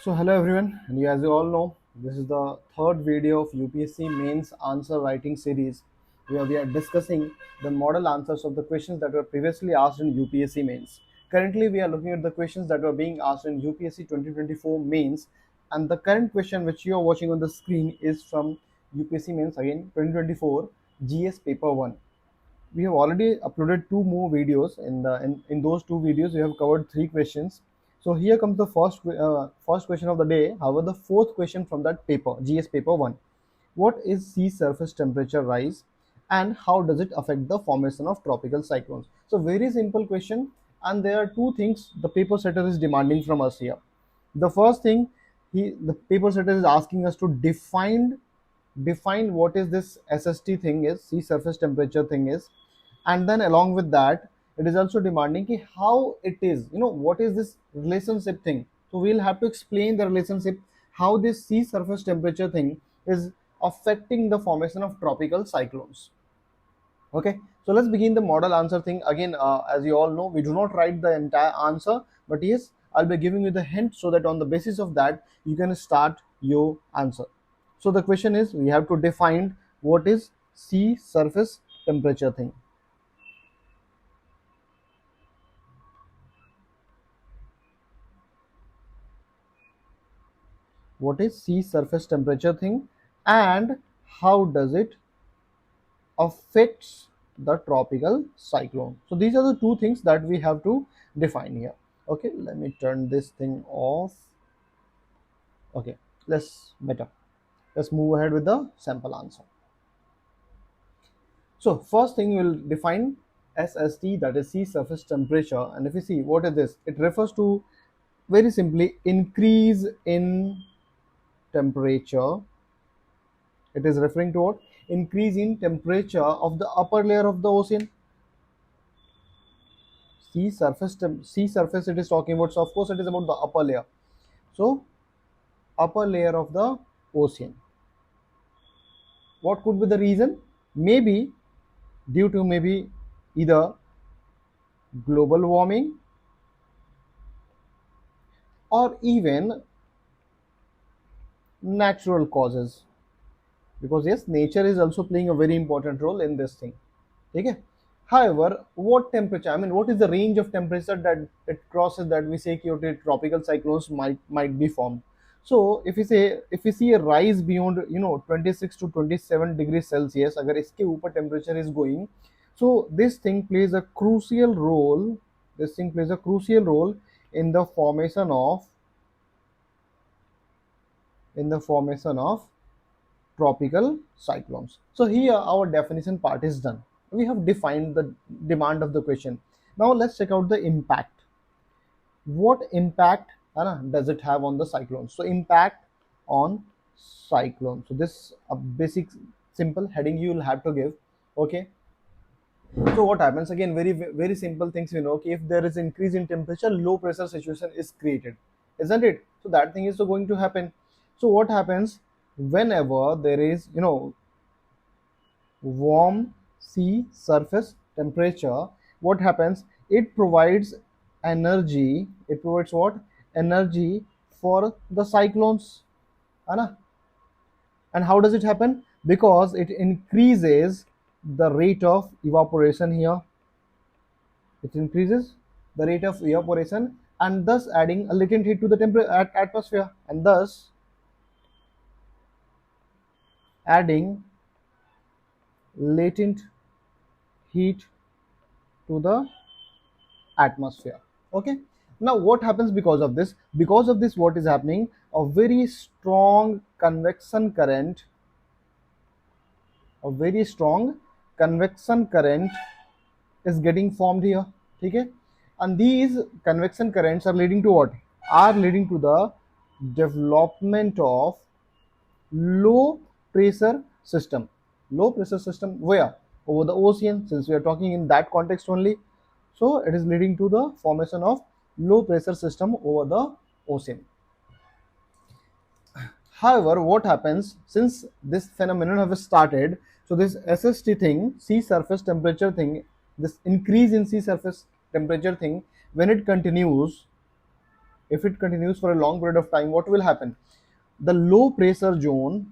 So hello everyone, and as you all know, this is the third video of UPSC Mains answer writing series, where we are discussing the model answers of the questions that were previously asked in UPSC Mains. Currently, we are looking at the questions that were being asked in UPSC 2024 Mains, and the current question which you are watching on the screen is from UPSC Mains again 2024 GS Paper 1. We have already uploaded two more videos. In those two videos we have covered three questions. So here comes the first question of the day. However, the fourth question from that paper, GS paper 1. What is sea surface temperature rise and how does it affect the formation of tropical cyclones? So very simple question, and there are two things the paper setter is demanding from us here. The first thing, the paper setter is asking us to define what is this SST thing is, sea surface temperature thing is, and then along with that it is also demanding ki how it is, what is this relationship thing. So we'll have to explain the relationship, how this sea surface temperature thing is affecting the formation of tropical cyclones. Okay, so let's begin the model answer thing again. As you all know, we do not write the entire answer, but yes, I'll be giving you the hint so that on the basis of that you can start your answer. So the question is, we have to define what is sea surface temperature thing. What is sea surface temperature thing and how does it affects the tropical cyclone? So these are the two things that we have to define here. Okay, let me turn this thing off. Okay, let's move ahead with the sample answer. So first thing, we'll define SST, that is sea surface temperature. And if you see what is this, it refers to very simply increase in temperature. It is referring to what? Increase in temperature of the upper layer of the ocean. Sea surface it is talking about, so of course it is about the upper layer. So upper layer of the ocean. What could be the reason? Maybe due to maybe either global warming or even natural causes, because yes, nature is also playing a very important role in this thing. Okay. However, what temperature, I mean, what is the range of temperature that it crosses that we say tropical cyclones might be formed? So if we see a rise beyond 26 to 27 degrees Celsius, agar iske upar temperature is going, so this thing plays a crucial role. This thing plays a crucial role in the formation of tropical cyclones. So here our definition part is done. We have defined the demand of the question. Now let's check out the impact. What impact does it have on the cyclones? So impact on cyclone. So this a basic simple heading you will have to give. Okay. So what happens again? Very simple things we know. Okay, if there is increase in temperature, low pressure situation is created, isn't it? So that thing is so going to happen. So what happens whenever there is warm sea surface temperature? What happens? It provides energy. It provides what? Energy for the cyclones. Ana? And how does it happen? Because it increases the rate of evaporation here. It increases the rate of evaporation and thus adding a latent heat to the atmosphere, and thus adding latent heat to the atmosphere. Okay, now what happens because of this? Because of this, what is happening? A very strong convection current, is getting formed here. Okay, and these convection currents are leading to what? Are leading to the development of low pressure system. Low pressure system where? Over the ocean, since we are talking in that context only. So it is leading to the formation of low pressure system over the ocean. However, what happens since this phenomenon has started? So this SST thing, sea surface temperature thing, this increase in sea surface temperature thing, when it continues, if it continues for a long period of time, what will happen? The low pressure zone,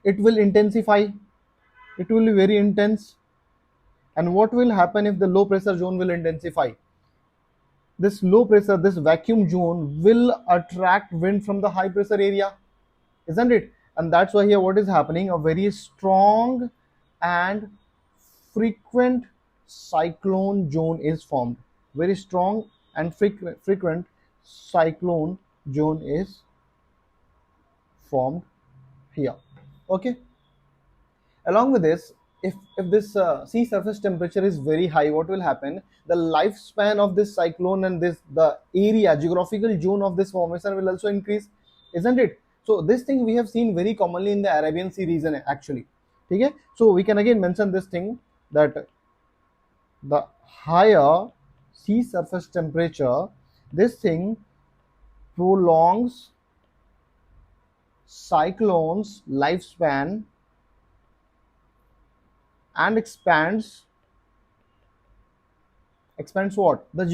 it will intensify. It will be very intense. And what will happen if the low pressure zone will intensify? This low pressure, this vacuum zone will attract wind from the high pressure area, isn't it? And that's why here what is happening, a very strong and frequent cyclone zone is formed. Very strong and frequent cyclone zone is formed here. Okay. Along with this, if this sea surface temperature is very high, what will happen? The lifespan of this cyclone and the area, geographical zone of this formation will also increase, isn't it? So this thing we have seen very commonly in the Arabian Sea region actually. Okay, so we can again mention this thing, that the higher sea surface temperature, this thing prolongs cyclones lifespan and expands what? The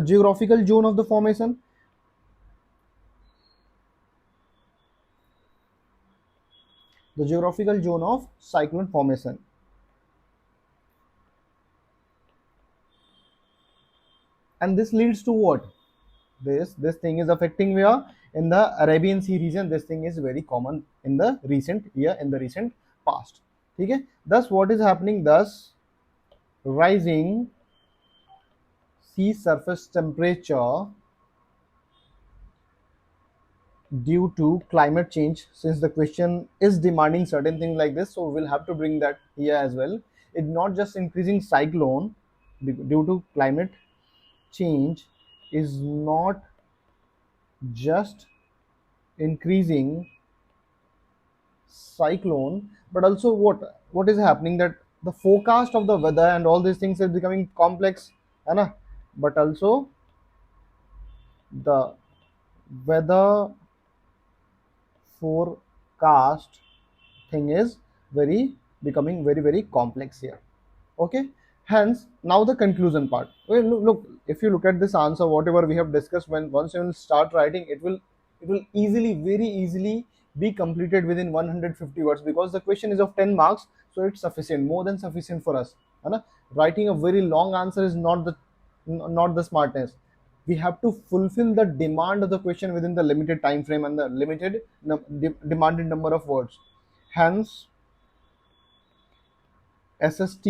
geographical zone of the formation. The geographical zone of cyclone formation. And this leads to what? This thing is affecting where? In the Arabian Sea region. This thing is very common in the recent year, in the recent past. Okay? Thus what is happening? Thus rising sea surface temperature due to climate change, since the question is demanding certain things like this, so we'll have to bring that here as well. It's not just increasing cyclone due to climate change, is not just increasing cyclone, but also what is happening, that the forecast of the weather and all these things is becoming complex, but also the weather forecast thing is becoming very complex here. Okay, hence now the conclusion part. Well, look, if you look at this answer, whatever we have discussed, when once you will start writing, it will easily, very easily be completed within 150 words, because the question is of 10 marks, so it's sufficient, more than sufficient for us. Writing a very long answer is not the smartness. We have to fulfill the demand of the question within the limited time frame and the limited demanded number of words. Hence SST,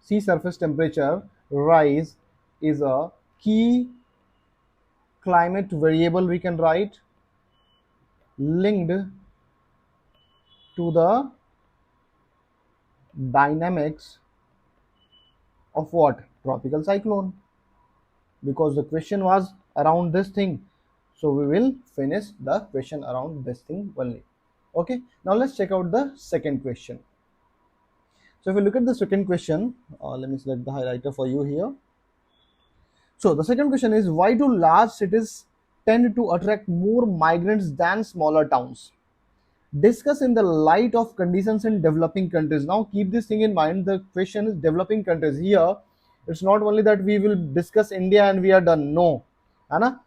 sea surface temperature rise, is a key climate variable, we can write, linked to the dynamics of what? Tropical cyclone. Because the question was around this thing, so we will finish the question around this thing only. Okay, now let's check out the second question. So if we look at the second question, let me select the highlighter for you here. So the second question is, why do large cities tend to attract more migrants than smaller towns? Discuss in the light of conditions in developing countries. Now keep this thing in mind, the question is developing countries. Here it's not only that we will discuss India and we are done. No,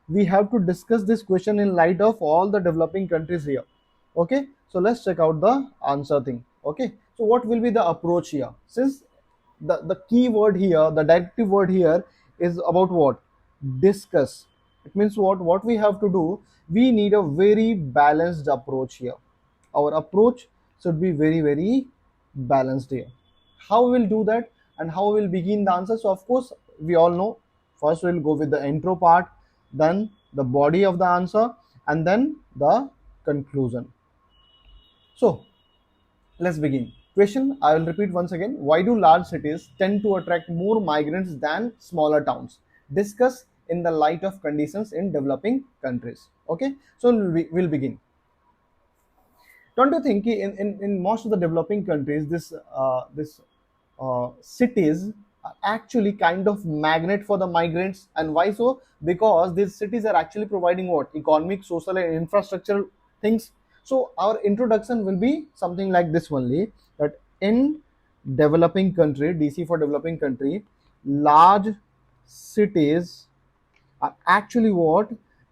we have to discuss this question in light of all the developing countries here. Okay, so let's check out the answer thing. Okay, so what will be the approach here? Since the key word here, the directive word here is about what? Discuss. It means what we have to do, we need a very balanced approach here. Our approach should be very balanced here. How we will do that and how we will begin the answer? So of course we all know, first we'll go with the intro part, then the body of the answer, and then the conclusion. So let's begin. Question, I will repeat once again. Why do large cities tend to attract more migrants than smaller towns? Discuss in the light of conditions in developing countries. Okay, so we'll begin. Don't you think in most of the developing countries, this cities are actually kind of magnet for the migrants? And why so? Because these cities are actually providing what? Economic, social and infrastructure things. So our introduction will be something like this only, that in developing country, DC for developing country, large cities are actually what?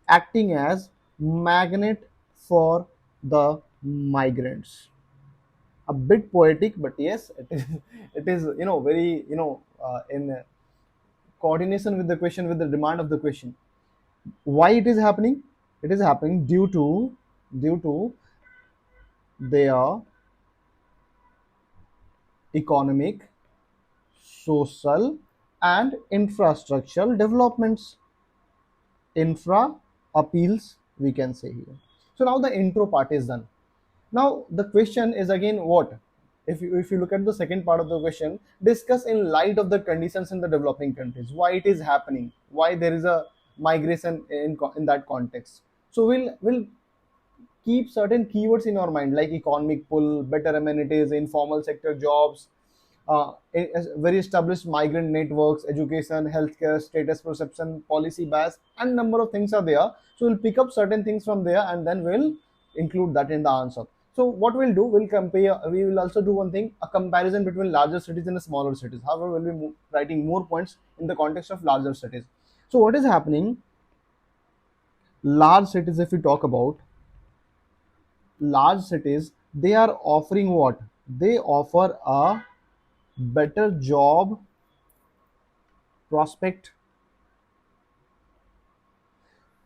Acting as magnet for the migrants. A bit poetic, but yes, it is, it is, very, in coordination with the question, with the demand of the question. Why it is happening? It is happening due to their economic, social, and infrastructural developments. Infra appeals, we can say here. So now the intro part is done. Now the question is again what? If you look at the second part of the question, discuss in light of the conditions in the developing countries, why it is happening, why there is a migration in that context. So we'll keep certain keywords in our mind like economic pull, better amenities, informal sector jobs, very established migrant networks, education, healthcare, status perception, policy bias, and number of things are there. So we'll pick up certain things from there and then we'll include that in the answer. So what we'll do, we'll compare. We will also do one thing, a comparison between larger cities and smaller cities. However, we'll be writing more points in the context of larger cities. So what is happening? Large cities, if we talk about large cities, they are offering what? They offer a better job prospect,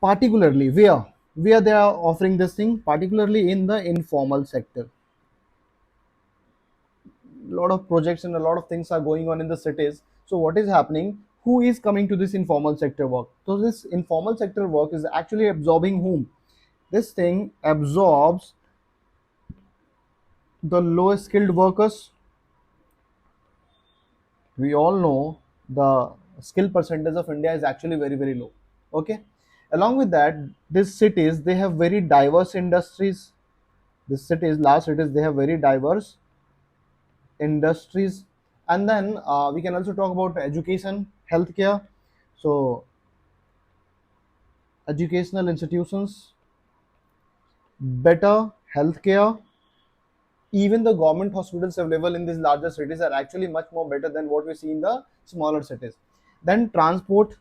particularly where they are offering this thing, particularly in the informal sector. A lot of projects and a lot of things are going on in the cities. So what is happening? Who is coming to this informal sector work? So this informal sector work is actually absorbing whom? This thing absorbs the lowest skilled workers. We all know the skill percentage of India is actually very, very low. Okay. Along with that, these cities, they have very diverse industries. These cities, large cities, they have very diverse industries. And then we can also talk about education, healthcare. So educational institutions, better healthcare. Even the government hospitals available in these larger cities are actually much more better than what we see in the smaller cities. Then transport.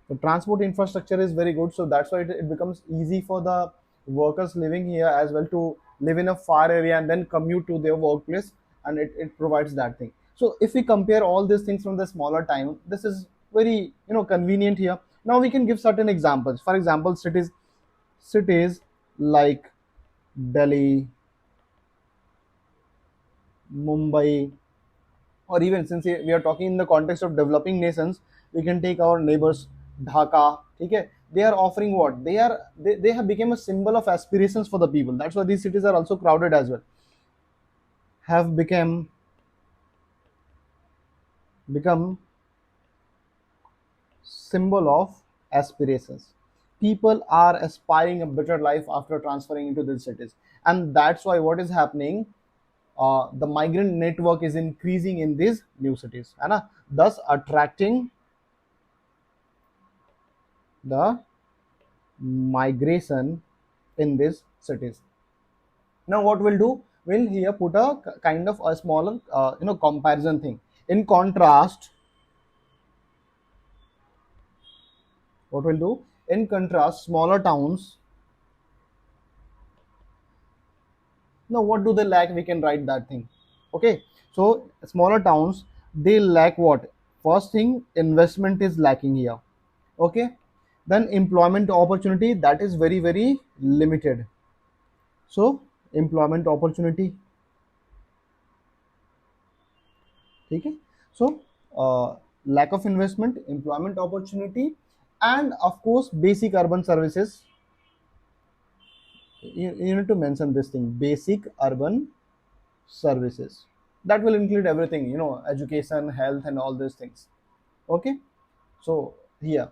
The transport infrastructure is very good, so that's why it becomes easy for the workers living here as well to live in a far area and then commute to their workplace, and it provides that thing. So if we compare all these things from the smaller time, this is very convenient here. Now we can give certain examples. For example, cities like Delhi, Mumbai, or even since we are talking in the context of developing nations, we can take our neighbors, Dhaka. Okay, they are offering what? They have become a symbol of aspirations for the people. That's why these cities are also crowded as well. Have become symbol of aspirations. People are aspiring a better life after transferring into these cities, and that's why what is happening, the migrant network is increasing in these new cities, and thus attracting the migration in these cities. Now what we'll do, we'll here put a kind of a smaller comparison thing. In contrast, what we'll do, in contrast, smaller towns, now what do they lack? We can write that thing. Okay, so smaller towns, they lack what? First thing, investment is lacking here. Okay, then employment opportunity, that is very, very limited. So employment opportunity. Okay, so lack of investment, employment opportunity, and of course basic urban services. You need to mention this thing, basic urban services. That will include everything, education, health, and all these things. Okay, so here,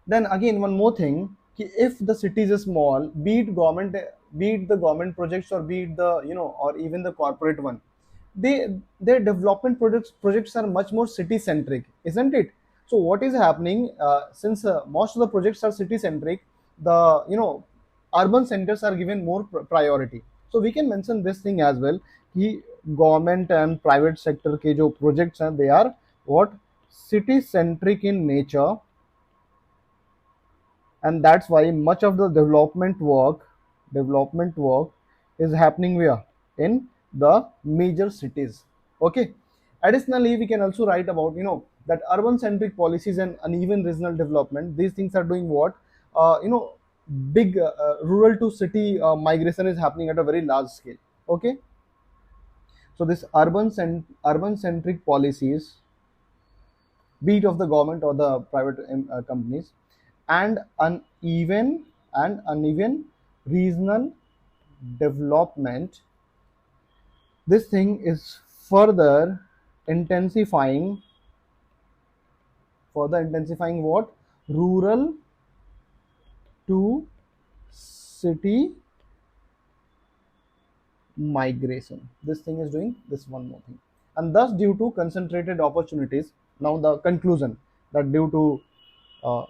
then again one more thing, if the cities is small, be it the government projects, or be it the or even the corporate one, their development projects are much more city centric, isn't it? So what is happening, since most of the projects are city centric, the urban centers are given more priority. So we can mention this thing as well. Government and private sector के जो projects हैं they are what city centric in nature, and that's why much of the development work is happening where in the major cities. Okay, additionally we can also write about that urban centric policies and uneven regional development, these things are doing what big rural to city migration is happening at a very large scale. Okay, so this urban centric policies, be it of the government or the private companies, and uneven regional development, this thing is intensifying further intensifying what rural to city migration. This thing is doing this one more thing, and thus due to concentrated opportunities. Now the conclusion, that uh,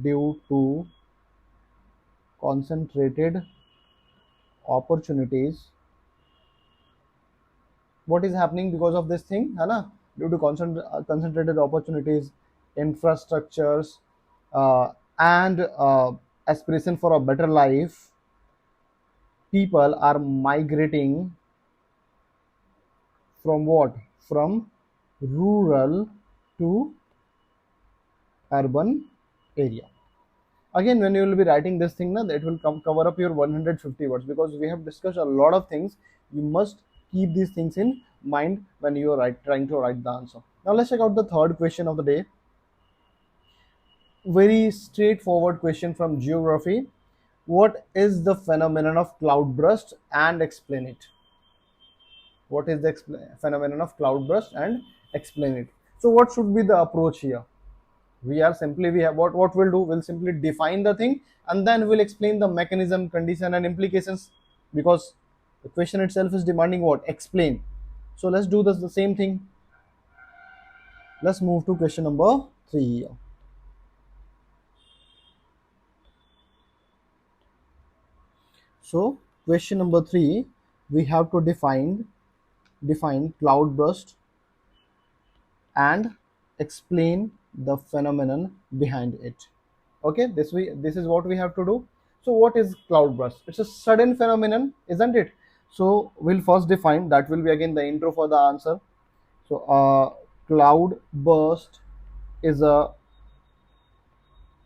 due to concentrated opportunities, what is happening because of this thing है ना, due to concentrated opportunities, infrastructures, and aspiration for a better life, people are migrating from what, from rural to urban area. Again, when you will be writing this thing, na, it will cover up your 150 words, because we have discussed a lot of things. You must keep these things in mind when you are trying to write the answer. Now let's check out the third question of the day. Very straightforward question from geography. What is the phenomenon of cloudburst, and explain it? What is the phenomenon of cloudburst, and explain it? So what should be the approach here? We have what we'll do, we'll simply define the thing, and then we'll explain the mechanism, condition, and implications, because the question itself is demanding what, explain. So let's do this the same thing. Let's move to question number 3 here. So question number 3, we have to define cloudburst and explain the phenomenon behind it. Okay, this is what we have to do. So what is cloudburst? It's a sudden phenomenon, isn't it? So we'll first define, that will be again the intro for the answer. So cloudburst is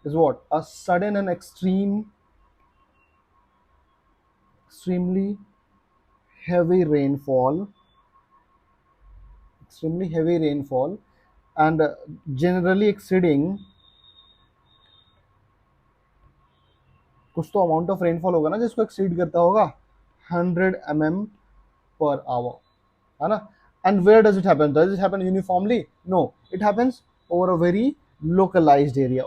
what, a sudden and extremely heavy rainfall, and generally exceeding, कुछ तो amount of rainfall होगा ना जिसको exceed करता होगा 100 mm per hour, है ना. And where does it happen? Does it happen uniformly? No, it happens over a very localized area,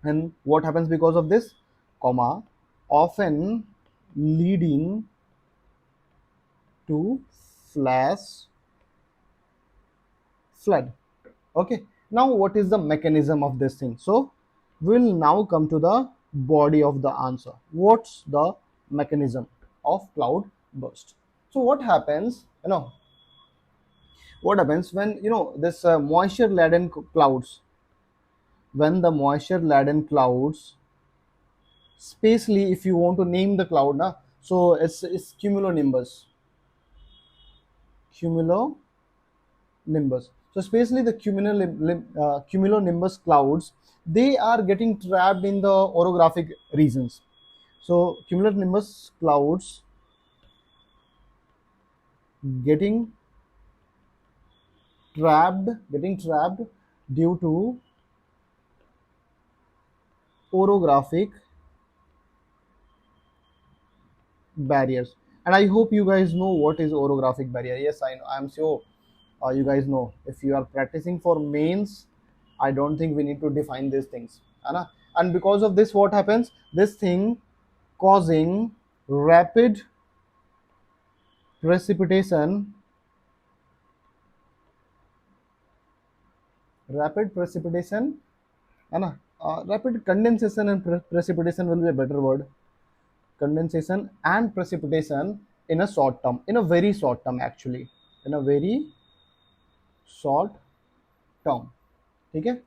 and what happens because of this, often leading to flash flood. Okay, now what is the mechanism of this thing? So we'll now come to the body of the answer. What's the mechanism of cloud burst? So what happens when this moisture laden clouds, when the moisture laden clouds, spatially if you want to name the cloud na, so it's cumulonimbus. So especially the cumulonimbus clouds, they are getting trapped in the orographic regions. So cumulonimbus clouds getting trapped due to orographic barriers. And I hope you guys know what is orographic barrier. Yes, I know, I'm sure you guys know. If you are practicing for mains, I don't think we need to define these things, and because of this, what happens, this thing causing rapid precipitation, है ना, Rapid condensation and precipitation will be a better word. Condensation and precipitation in a short term, in a very short term actually, in a very short term. Okay.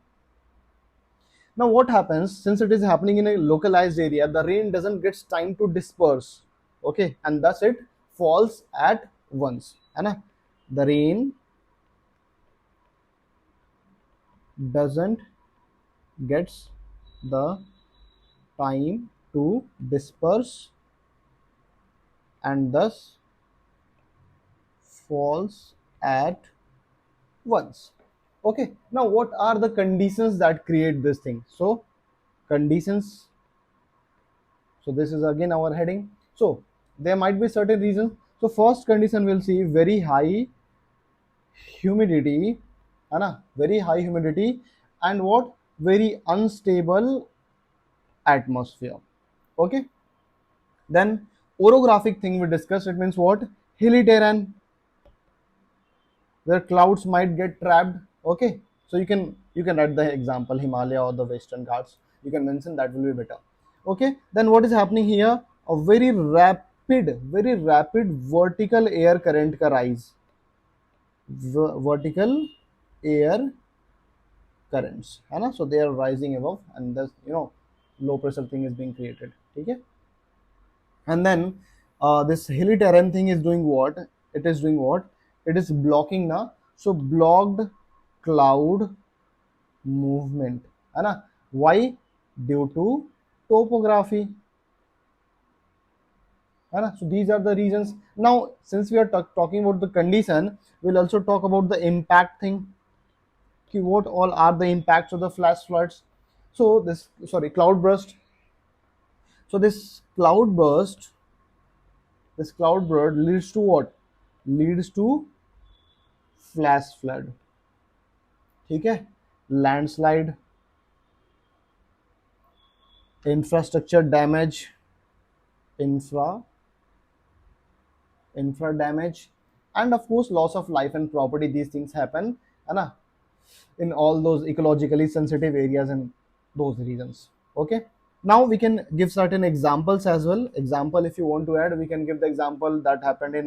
Now what happens, since it is happening in a localized area, the rain doesn't get time to disperse. Okay, and thus it falls at once. है ना? The rain doesn't gets the time to disperse and thus falls at once. Okay, now what are the conditions that create this thing? So conditions, so this is again our heading. So there might be certain reasons. So first condition we'll see very high humidity, है ना? Very high humidity and what? Very unstable atmosphere. Okay, then orographic thing we discussed, it means what? Hilly terrain where clouds might get trapped. Okay, so you can write the example Himalaya or the Western Ghats, you can mention, that will be better. Okay, then what is happening here? A very rapid vertical air current ka rise, vertical air currents, है ना? So they are rising above and thus low pressure thing is being created. Okay, and then this hilly terrain thing is doing what? It is doing what? It is blocking now. So blocked cloud movement, है ना? Why? Due to topography, है ना? So these are the reasons. Now since we are talking about the condition, we'll also talk about the impact thing. What all are the impacts of the flash floods? So this, sorry, cloud burst. So this cloud burst leads to what? Leads to flash flood. ठीक है? Landslide, infrastructure damage, infra damage, and of course loss of life and property. These things happen, है ना, in all those ecologically sensitive areas and those regions. Okay, now we can give certain examples as well. Example, if you want to add, we can give the example that happened in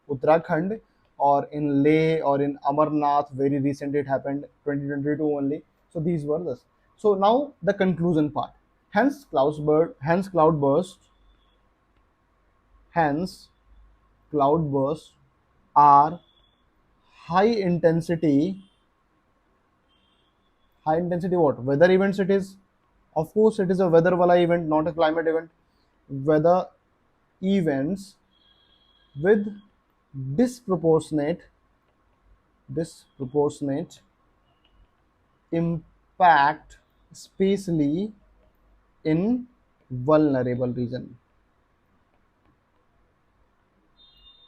Uttarakhand or in Leh or in Amarnath. Very recently it happened, 2022 only. So these were this. So now the conclusion part. Hence cloudbursts are high intensity what? Weather events. It is, of course, it is a weather wala event, not a climate event. Weather events with disproportionate impact, especially in vulnerable region.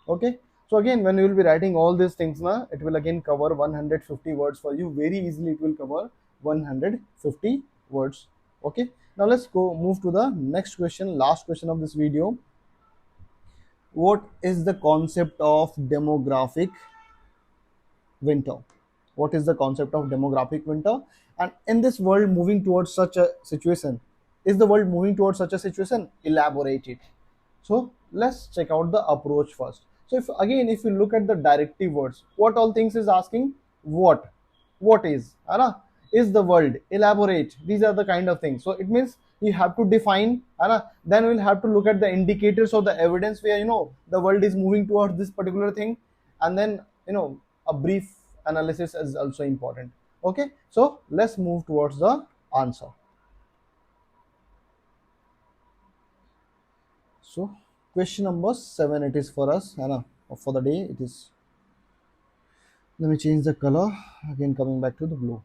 Okay, so again, when you will be writing all these things now, it will again cover 150 words for you. Very easily it will cover 150 words. Okay, now let's move to the next question, last question of this video. What is the concept of demographic winter? What is the concept of demographic winter? And in this world moving towards such a situation, is the world moving towards such a situation? Elaborate it. So let's check out the approach first. So if you look at the directive words, what all things is asking? What is, is the world, elaborate. These are the kind of things. So it means you have to define, then we'll have to look at the indicators or the evidence where the world is moving towards this particular thing, and then a brief analysis is also important. Okay, so let's move towards the answer. So question number 7 it is for us, for the day. It is, let me change the color again, coming back to the blue.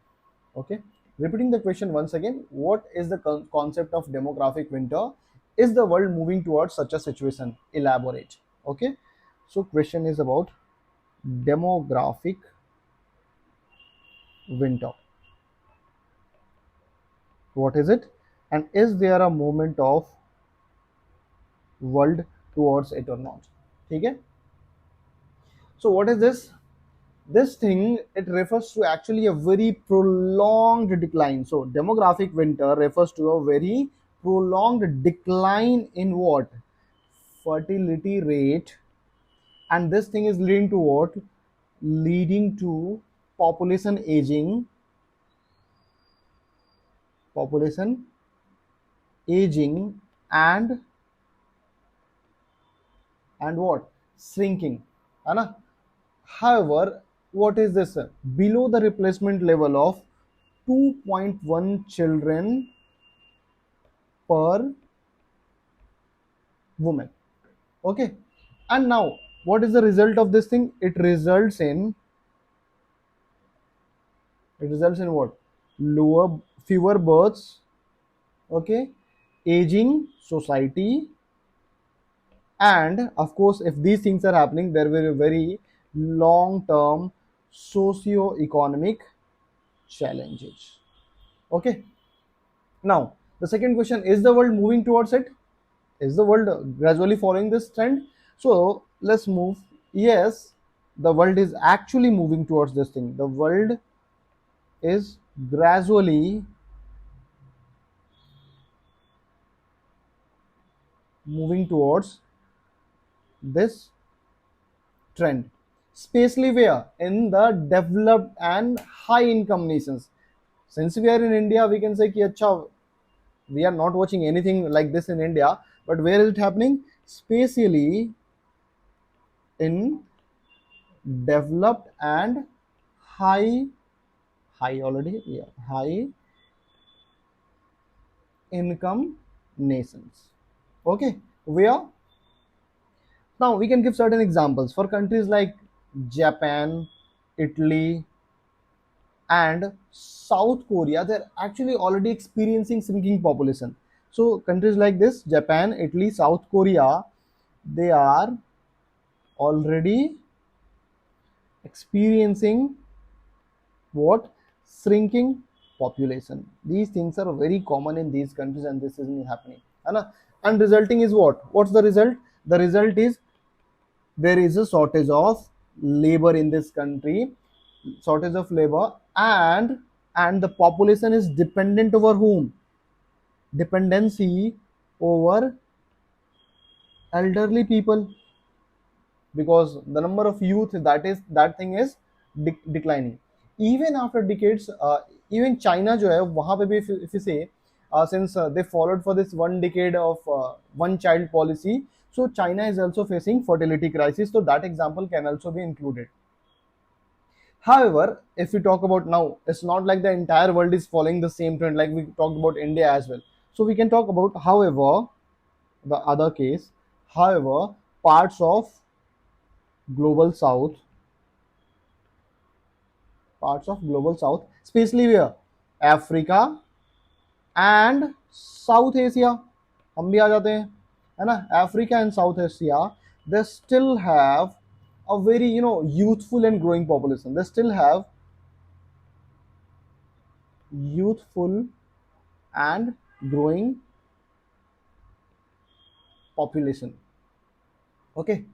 Okay, repeating the question once again. What is the concept of demographic winter? Is the world moving towards such a situation? Elaborate. Okay, so question is about demographic winter. What is it, and is there a movement of world towards it or not? Okay, so what is this? this thing, it refers to actually a very prolonged decline. So demographic winter refers to a very prolonged decline in what? Fertility rate. And this thing is leading to what? Leading to population aging, population aging, and what? Shrinking, है ना? However, what is this? Below the replacement level of 2.1 children per woman. Okay. And now, what is the result of this thing? It results in what? Fewer births, okay, aging society, and of course, if these things are happening, there will be very long term socio-economic challenges. Okay. Now, the second question, is the world moving towards it? Is the world gradually following this trend? So let's move. Yes, the world is actually moving towards this thing. The world is gradually moving towards this trend. Especially where? In the developed and high income nations. Since we are in India, we can say ki acha, we are not watching anything like this in India. But where is it happening? Especially in developed and high already, yeah, high income nations. Okay, where? Now we can give certain examples for countries like Japan, Italy, and South Korea. They're actually already experiencing shrinking population. So countries like this, Japan, Italy, South Korea, they are already experiencing what? Shrinking population. These things are very common in these countries, and this isn't happening. And resulting is what? What's the result? The result is there is a shortage of labor in this country, shortage of labor, and the population is dependent over whom? Dependency over elderly people, because the number of youth, that thing is declining even after decades. Even China जो है वहाँ पे भी, if you say, since they followed for this 1 decade of one child policy, so China is also facing fertility crisis, so that example can also be included. However, if we talk about now, it's not like the entire world is following the same trend, like we talked about India as well. So we can talk about, however, the other case, however, parts of global south, especially where? Africa and South Asia. हम भी आ जाते हैं, है ना? Africa and South Asia, they still have a very, youthful and growing population. They still have youthful and growing population. Okay.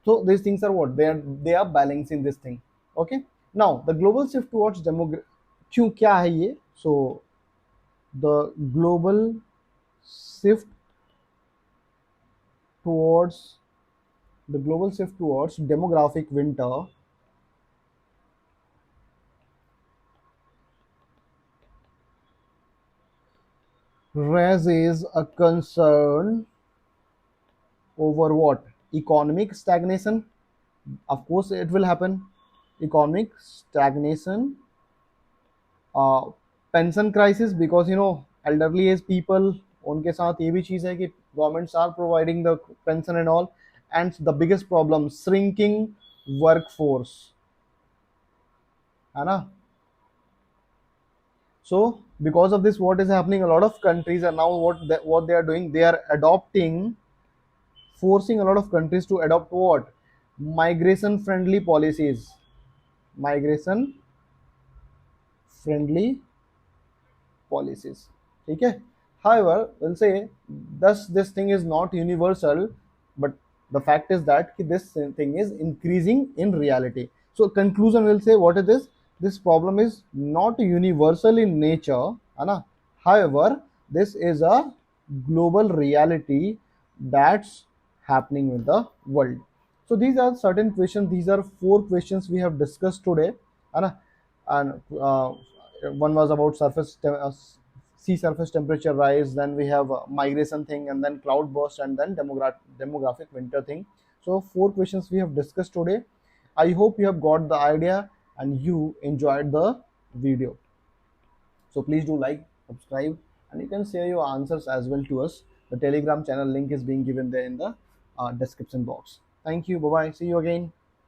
So these things are what? They are balancing this thing. Okay. Now the global shift towards demography. क्यों क्या है ये? So the global shift towards demographic winter raises a concern over what? Economic stagnation. Of course it will happen. Economic stagnation, pension crisis, because elderly age people, उनके साथ ये भी चीज़ है कि governments are providing the pension and all, and the biggest problem, shrinking workforce, है ना? So because of this, what is happening? A lot of countries are now, what they are doing, they are forcing a lot of countries to adopt what? Migration friendly policies. Migration friendly policies. Okay. However, we'll say thus this thing is not universal, but the fact is that this thing is increasing in reality. So conclusion will say what is this? This problem is not universal in nature, है ना? However, this is a global reality that's happening in the world. So these are certain questions. These are four questions we have discussed today, है ना? And one was about sea surface temperature rise. Then we have migration thing, and then cloud burst, and then demographic winter thing. So four questions we have discussed today. I hope you have got the idea and you enjoyed the video. So please do like, subscribe, and you can share your answers as well to us. The Telegram channel link is being given there in the description box. Thank you. Bye bye. See you again.